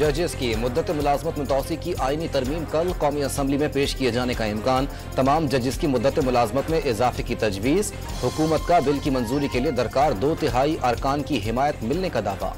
जजेस की मुद्दत मुलाजमत में तौसी की आईनी तरमीम कल कौमी असम्बली में पेश किए जाने का इम्कान। तमाम जजेस की मुद्दत मुलाजमत में इजाफे की तजवीज़। हुकूमत का बिल की मंजूरी के लिए दरकार 2/3 अरकान की हिमायत मिलने का दावा।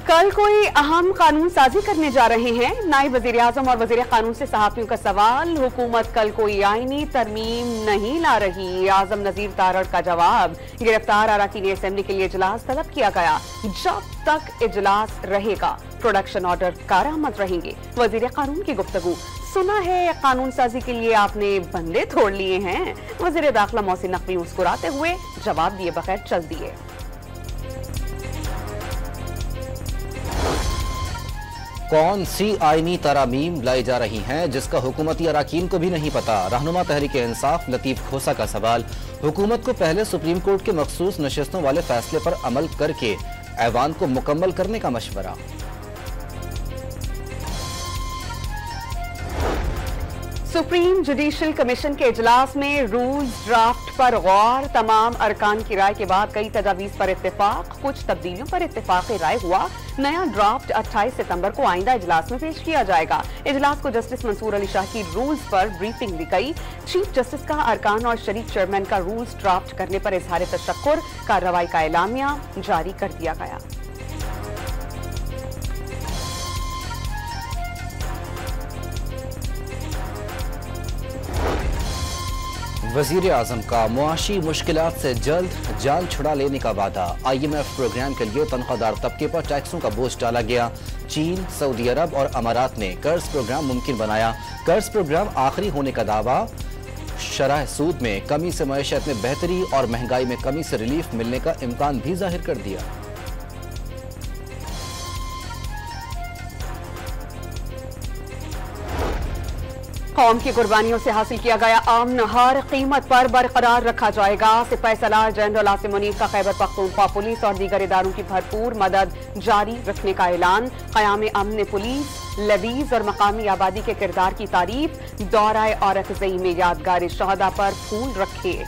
कल कोई अहम कानून साजी करने जा रहे हैं। नायब वजीर आजम और वजीर कानून से सहाफियों का सवाल, हुकूमत कल कोई आईनी तरमीम नहीं ला रही। आजम नजीर तारड़ का जवाब, गिरफ्तार अरकान असेंबली के लिए इजलास तलब किया गया। जब तक इजलास रहेगा प्रोडक्शन ऑर्डर कारामद रहेंगे। वजीर कानून की गुफ्तगू, सुना है कानून साजी के लिए आपने बंदे तोड़ लिए हैं। वजीर दाखिला मोहसिन नकवी मुस्कुराते हुए जवाब दिए बगैर चल दिए। कौन सी आईनी तरामीम लाई जा रही हैं जिसका हुकूमती अरकान को भी नहीं पता। रहनुमा तहरीक इंसाफ लतीफ खोसा का सवाल, हुकूमत को पहले सुप्रीम कोर्ट के मखसूस नशिस्तों वाले फैसले पर अमल करके ऐवान को मुकम्मल करने का मशवरा। सुप्रीम जुडिशल कमीशन के इजलास में रूल्स ड्राफ्ट पर गौर। तमाम अरकान की राय के बाद कई तजावीज पर इत्तेफाक, कुछ तब्दीलियों पर इत्तेफाक राय हुआ। नया ड्राफ्ट 28 सितंबर को आइंदा इजलास में पेश किया जाएगा। इजलास को जस्टिस मंसूर अली शाह की रूल्स पर ब्रीफिंग दी गई। चीफ जस्टिस का अरकान और शरीक चेयरमैन का रूल्स ड्राफ्ट करने पर इजहार तशक्कुर, कार्रवाई का एलामिया जारी कर दिया गया। वजीर आजम का मुआशी मुश्किलात से जल्द जान छुड़ा लेने का वादा। IMF प्रोग्राम के लिए तनख्वाहदार तबके पर टैक्सों का बोझ डाला गया। चीन, सऊदी अरब और अमारात ने कर्ज प्रोग्राम मुमकिन बनाया। कर्ज प्रोग्राम आखिरी होने का दावा। शरह सूद में कमी से मईशत में बेहतरी और महंगाई में कमी से रिलीफ मिलने का इम्कान भी जाहिर कर दिया। कौम की कुर्बानियों से हासिल किया गया अमन हर कीमत पर बरकरार रखा जाएगा। सिपाही सलार जनरल आसिम मुनीर का खैबर पख्तूनख्वा पुलिस और दीगर इदारों की भरपूर मदद जारी रखने का ऐलान। क़याम अमन पुलिस, लबीज और मकामी आबादी के किरदार की तारीफ। दौराए औरकज़ई में यादगार शहदा पर फूल रखे।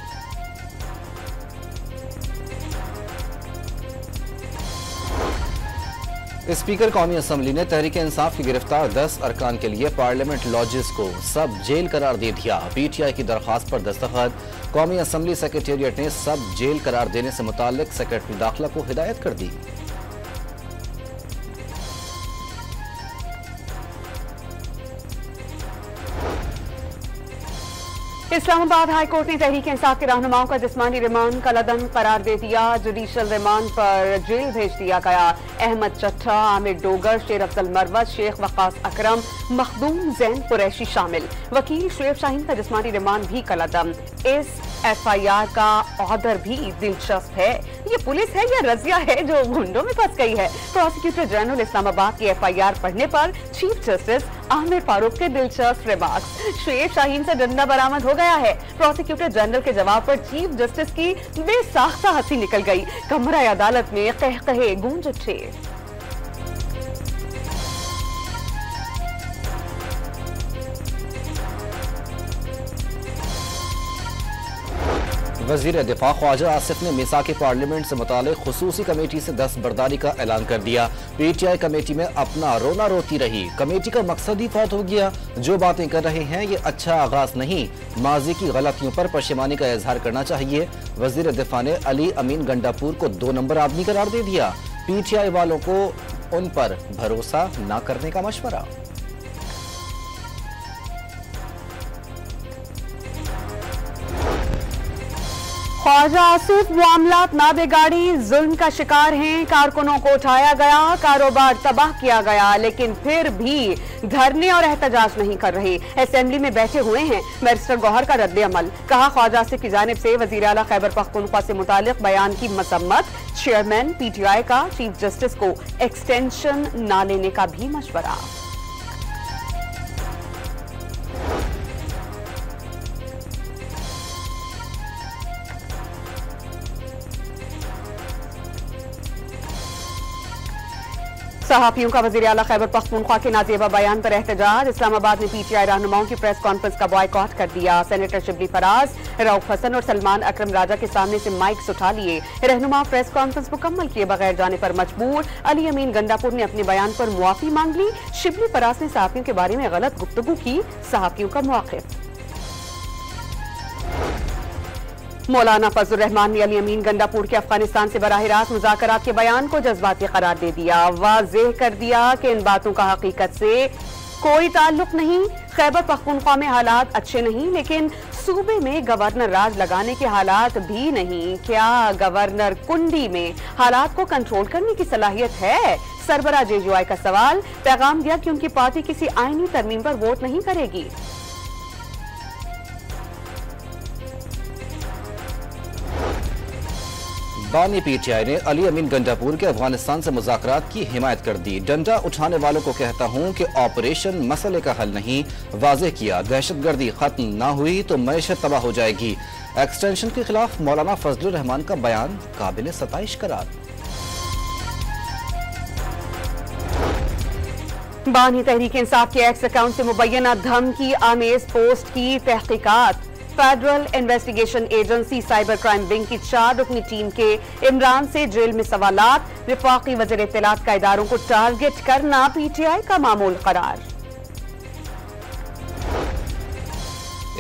स्पीकर कौमी असम्बली ने तहरीक इंसाफ की गिरफ्तार 10 अरकान के लिए पार्लियामेंट लॉजेस को सब जेल करार दे दिया। PTI की दरख्वास्त पर दस्तखत। कौमी असम्बली सेक्रेटेरिएट ने सब जेल करार देने से मुताल्लिक सेक्रेटरी दाखिला को हिदायत कर दी। इस्लामाबाद हाई कोर्ट ने तहरीक इंसाफ के रहनुमाओं का जिस्मानी रिमांड कलअदम करार दे दिया। जुडिशल रिमांड पर जेल भेज दिया गया। अहमद चट्टा, आमिर डोगर, शेर अफजल मरवत, शेख वकास अकरम, मखदूम जैन कुरैशी शामिल। वकील शुएब शाहीन का जिस्मानी रिमांड भी कलअदम। इस FIR का ऑर्डर भी दिलचस्प है। ये पुलिस है या रजिया है जो गुंडों में फंस गई है। प्रोसिक्यूटर जनरल इस्लामाबाद की FIR पढ़ने पर चीफ जस्टिस आमिर फारूक के दिलचस्प रिमार्क्स। शुएब शाहीन से डंडा बरामद हो गया है। प्रोसिक्यूटर जनरल के जवाब पर चीफ जस्टिस की बेसाख्ता हंसी निकल गई। कमरा अदालत में कहकहे गूंज उठे। वजीर दिफा ख्वाजा आसिफ ने मिसाक पार्लियामेंट से मुतालिक खुसूसी कमेटी से दस्तबरदारी का ऐलान कर दिया। PTI कमेटी में अपना रोना रोती रही। कमेटी का मकसद ही फौत हो गया। जो बातें कर रहे हैं ये अच्छा आगाज नहीं, माजी की गलतियों पर पशेमानी का इजहार करना चाहिए। वजीर दिफा ने अली अमीन गंडापुर को 2 नंबर आदमी करार दे दिया। PTI वालों को उन पर भरोसा न करने का मशवरा। ख्वाजा आसिफ मामलात ना बिगाड़ी, जुल्म का शिकार हैं। कारकुनों को उठाया गया, कारोबार तबाह किया गया, लेकिन फिर भी धरने और एहतजाज नहीं कर रहे। असेंबली में बैठे हुए हैं। बैरिस्टर गौहर का रद्द अमल। कहा ख्वाजा आसिफ की जानिब से वजीर आला खैबर पख्तूनख्वा से मुतालिक बयान की मजम्मत। चेयरमैन PTI का चीफ जस्टिस को एक्सटेंशन न लेने का भी मशवरा। सहाफियों का वज़ीर आला खैबर पख्तूनख्वा के नाजेबा बयान पर एहतजाज। इस्लामाबाद में पीटीआई रहनुमाओं की प्रेस कॉन्फ्रेंस का बॉयकॉट कर दिया। सेनेटर शिबली फराज, रऊफ हसन और सलमान अकरम राजा के सामने से माइक्स उठा लिए। रहनुमा प्रेस कॉन्फ्रेंस मुकम्मल किए बगैर जाने पर मजबूर। अली अमीन गंडापुर ने अपने बयान पर मुआफी मांग ली। शिबली फराज ने सहाफियों के बारे में गलत गुफ्तगू की। सहाफियों का मुआखिफ। मौलाना फजलुर रहमान ने अली अमीन गंडापुर के अफगानिस्तान से बराह रास्त मुज़ाकरात के बयान को जज्बाती करार दे दिया। वाज़ेह कर दिया कि इन बातों का हकीकत से कोई ताल्लुक नहीं। खैबर पख्तूनख्वा में हालात अच्छे नहीं, लेकिन सूबे में गवर्नर राज लगाने के हालात भी नहीं। क्या गवर्नर कुंडी में हालात को कंट्रोल करने की सलाहियत है? सरबराह जेजेओआई का सवाल। पैगाम दिया कि उनकी पार्टी किसी आईनी तरमीम पर वोट नहीं करेगी। बानी पीटीआई ने अली अमीन गंडापुर के अफगानिस्तान से मुज़ाकरात की हिमायत कर दी। डंडा उठाने वालों को कहता हूं कि ऑपरेशन मसले का हल नहीं। वाज़ेह किया, दहशतगर्दी खत्म ना हुई तो मैशत तबाह हो जाएगी। एक्सटेंशन के खिलाफ मौलाना फजलुर रहमान का बयान काबिल सताइश करार। बानी तहरीक इंसाफ के एक्स अकाउंट से मुबैना धमकी आमेज पोस्ट की तहकीकात। Federal investigation agency cyber crime wing की 4 रुकनी टीम के इमरान से जेल में सवालात। विफाकी वज़ीर इत्तलात का इदारों को टारगेट करना पीटीआई का मामूल करार।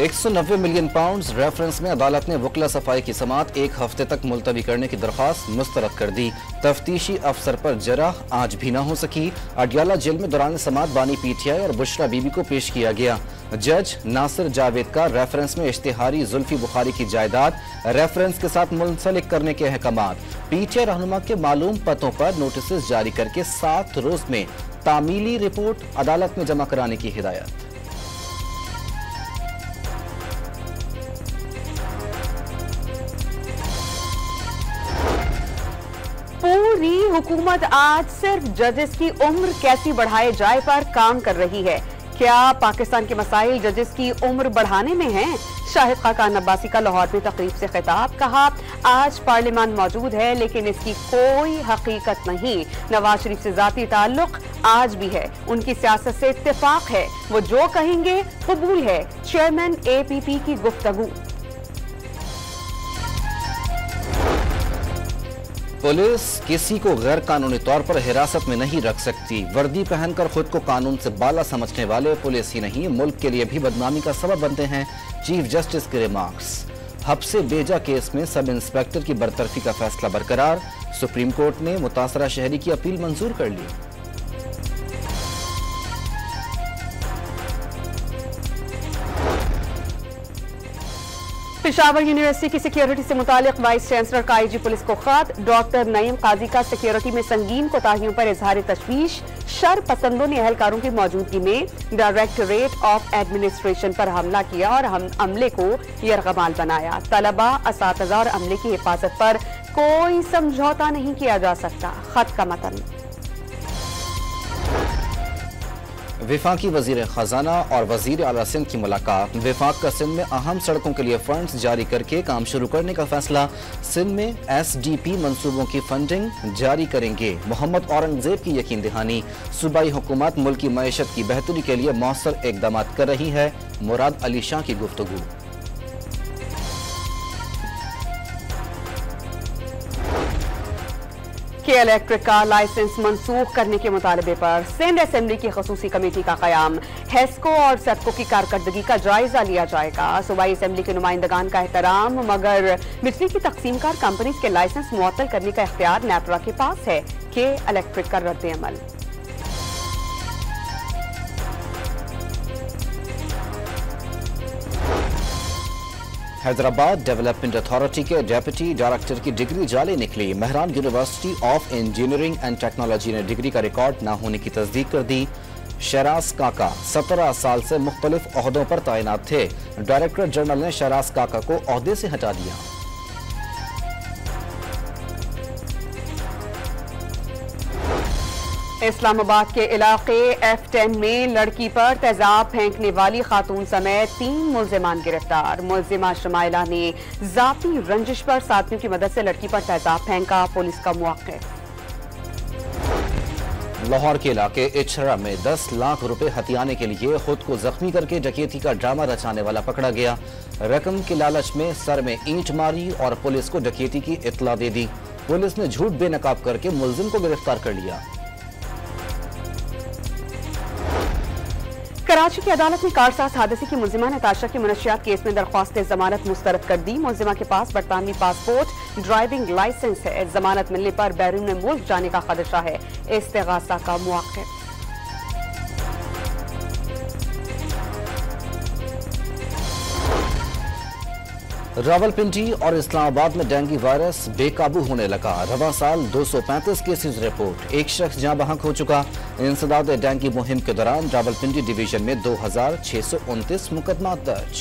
190 मिलियन पाउंड रेफरेंस में अदालत ने वकला सफाई की समाअत 1 हफ्ते तक मुलतवी करने की दरख्वास्त मुस्तरद कर दी। तफ्तीशी अफसर पर जराह आज भी न हो सकी। अडियाला जेल में दौरान समाअत बानी पीटीआई और बुशरा बीबी को पेश किया गया। जज नासिर जावेद का रेफरेंस में इश्तिहारी जुल्फी बुखारी की जायदाद रेफरेंस के साथ मुंसलिक करने के अहकामात। पीटीआई रहनुमा के मालूम पतों पर नोटिस जारी करके 7 रोज में तामीली रिपोर्ट अदालत में जमा कराने की हिदायत। पूरी हुकूमत आज सिर्फ जजेस की उम्र कैसी बढ़ाए जाए पर काम कर रही है। क्या पाकिस्तान के मसाइल जजेस की उम्र बढ़ाने में हैं? शाहिद खाकान अब्बासी का लाहौर में तकरीब से खिताब। कहा, आज पार्लियामान मौजूद है लेकिन इसकी कोई हकीकत नहीं। नवाज शरीफ से जाती ताल्लुक आज भी है, उनकी सियासत से इत्तेफाक है, वो जो कहेंगे कबूल है। चेयरमैन APP की गुफ्तगू। पुलिस किसी को गैर कानूनी तौर पर हिरासत में नहीं रख सकती। वर्दी पहनकर खुद को कानून से बाला समझने वाले पुलिस ही नहीं, मुल्क के लिए भी बदनामी का सबब बनते हैं। चीफ जस्टिस के रिमार्क्स। हब से बेजा केस में सब इंस्पेक्टर की बरतरफी का फैसला बरकरार। सुप्रीम कोर्ट ने मुतासरा शहरी की अपील मंजूर कर ली। पेशावर यूनिवर्सिटी की सिक्योरिटी से मुतालिक वाइस चांसलर का IG पुलिस को खत। डॉक्टर नईम काजी का सिक्योरिटी में संगीन कोताहियों पर इजहार तशवीश। शर पसंदों ने एहलकारों की मौजूदगी में डायरेक्टरेट ऑफ एडमिनिस्ट्रेशन पर हमला किया और अमले को यरगमाल बनाया। तलबा, असातिज़ा और अमले की हिफाजत पर कोई समझौता नहीं किया जा सकता। खत का मतन। विफाकी वजीर खजाना और वजीर आला सिंध की मुलाकात। विफाक का सिंध में अहम सड़कों के लिए फंड्स जारी करके काम शुरू करने का फैसला। सिंध में SDP मंसूबों की फंडिंग जारी करेंगे। मोहम्मद औरंगजेब की यकीन दहानी। सूबाई हुकूमत मुल्क की मईशत की बेहतरी के लिए मौसर इकदाम कर रही है। मुराद अली शाह की गुफ्तगू। के इलेक्ट्रिक का लाइसेंस मंसूख करने के मुतालबे पर सिंध असेंबली की खसूसी कमेटी का कयाम। हेस्को और सेप्को की कारकर्दगी का जायजा लिया जाएगा। सूबाई असेंबली के नुमाइंदगान का एहतराम, मगर बिजली की तकसीमकार कंपनीज के लाइसेंस मुअत्तल करने का इख्तियार नेपरा के पास है। के इलेक्ट्रिक का रद्द अमल। हैदराबाद डेवलपमेंट अथॉरिटी के डेप्यूटी डायरेक्टर की डिग्री जाली निकली। Mehran university of engineering and technology ने डिग्री का रिकॉर्ड न होने की तस्दीक कर दी। शहराज काका 17 साल से मुख्तलिफ ओहदों पर तैनात थे। डायरेक्टर जनरल ने शहराज काका को ओहदे से हटा दिया। इस्लामाबाद के इलाके F10 में लड़की पर तेजाब फेंकने वाली खातून समेत 3 मुल्जिमान गिरफ्तार। मुल्जिमा शमाइला ने जाती रंजिश पर साथियों की मदद से लड़की पर तेजाब फेंका। पुलिस का मौक़िफ़। लाहौर के इलाके इछरा में 10 लाख रुपए हथियाने के लिए खुद को जख्मी करके डकैती का ड्रामा रचाने वाला पकड़ा गया। रकम के लालच में सर में ईंट मारी और पुलिस को डकैती की इत्तला दे दी। पुलिस ने झूठ बेनकाब करके मुलजिम को गिरफ्तार कर लिया। कराची की अदालत ने कारसाज हादसे की मुलजिमा नताशा की मुनशियात केस में दरख्वास्त जमानत मुस्तरद कर दी। मुलजिमा के पास बरतानवी पासपोर्ट, ड्राइविंग लाइसेंस है। जमानत मिलने पर बैरून मुल्क जाने का खदशा है। इस्तिगासा का मुआक़िब। रावलपिंडी और इस्लामाबाद में डेंगू वायरस बेकाबू होने लगा। रवा साल 235 केसेस रिपोर्ट, एक शख्स जहां बहक हो चुका। इंसदाद डेंगू मुहिम के दौरान रावलपिंडी डिवीजन में 2629 मुकदमा दर्ज।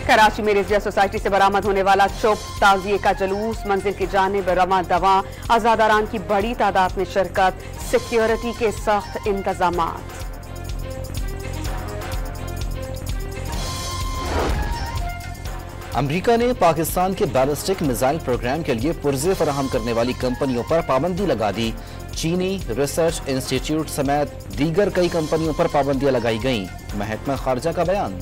कराची में रिजविया सोसाइटी से बरामद होने वाला चुप ताजिए का जुलूस मंजिल की जानिब रवां दवा। आजादारान की बड़ी तादाद में शिरकत, सिक्योरिटी के सख्त इंतजामात। अमेरिका ने पाकिस्तान के बैलिस्टिक मिसाइल प्रोग्राम के लिए पुर्जे फराहम करने वाली कंपनियों पर पाबंदी लगा दी। चीनी रिसर्च इंस्टीट्यूट समेत दीगर कई कंपनियों पर पाबंदियां लगाई गईं। महकमा खारजा का बयान।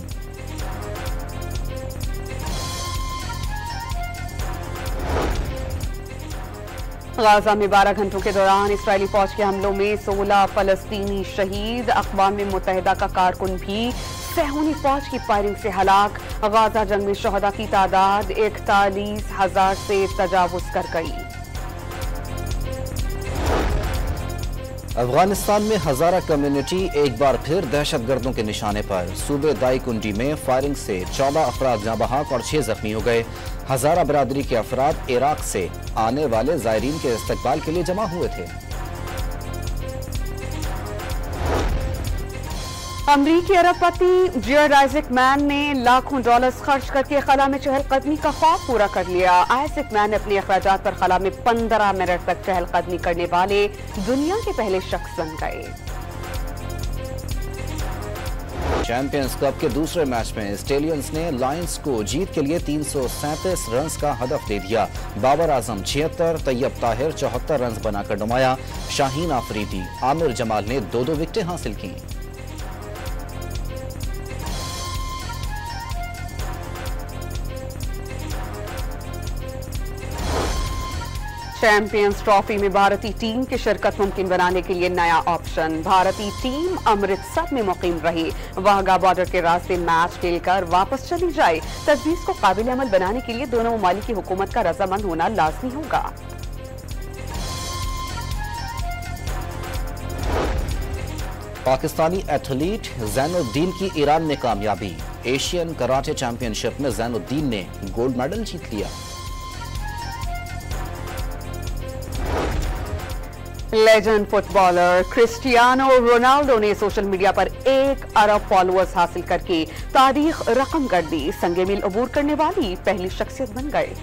गाजा में 12 घंटों के दौरान इस्राएली फौज के हमलों में 16 फलस्तीनी शहीद। अक़वाम मुत्तहिदा का कारकुन भी सहूनी फौज की फायरिंग से हलाक। गाजा जंग में शहदा की तादाद 41,000 से तजावुज कर गई। अफगानिस्तान में हजारा कम्युनिटी एक बार फिर दहशतगर्दों के निशाने पर। सूबे दाईकुंडी में फायरिंग से 14 अफराद जाँ बहक और 6 जख्मी हो गए। हजारा बरादरी के अफराद इराक से आने वाले जायरीन के इस्तकबाल के लिए जमा हुए थे। अमरीकी अरबपति जॉर्ज आइजक मैन ने लाखों डॉलर्स खर्च करके खला में चहलकदमी का ख्वाब पूरा कर लिया। आइजक मैन ने अपने अखराजात पर खला में 15 मिनट तक चहलकदमी करने वाले दुनिया के पहले शख्स बन गए। चैंपियंस कप के दूसरे मैच में स्टेलियंस ने लायंस को जीत के लिए 337 रन का हदफ दे दिया। बाबर आजम 76, तैयब ताहिर 74 रन बनाकर नुमाया। शाहीन आफरीदी, आमिर जमाल ने 2-2 विकेटें हासिल की। चैंपियंस ट्रॉफी में भारतीय टीम की शिरकत मुमकिन बनाने के लिए नया ऑप्शन। भारतीय टीम अमृतसर में मुकीम रही, वाहगा बॉर्डर के रास्ते मैच खेलकर वापस चली जाए। तजवीज को काबिल अमल बनाने के लिए दोनों ममालिक की हुकूमत का रजामंद होना लाजमी होगा। पाकिस्तानी एथलीट जैनुद्दीन की ईरान में कामयाबी। एशियन कराटे चैंपियनशिप में जैनुद्दीन ने गोल्ड मेडल जीत लिया। लेजेंड फुटबॉलर क्रिस्टियानो रोनाल्डो ने सोशल मीडिया पर 1 अरब फॉलोअर्स हासिल करके तारीख रकम कर दी। संगे मील अबूर करने वाली पहली शख्सियत बन गए।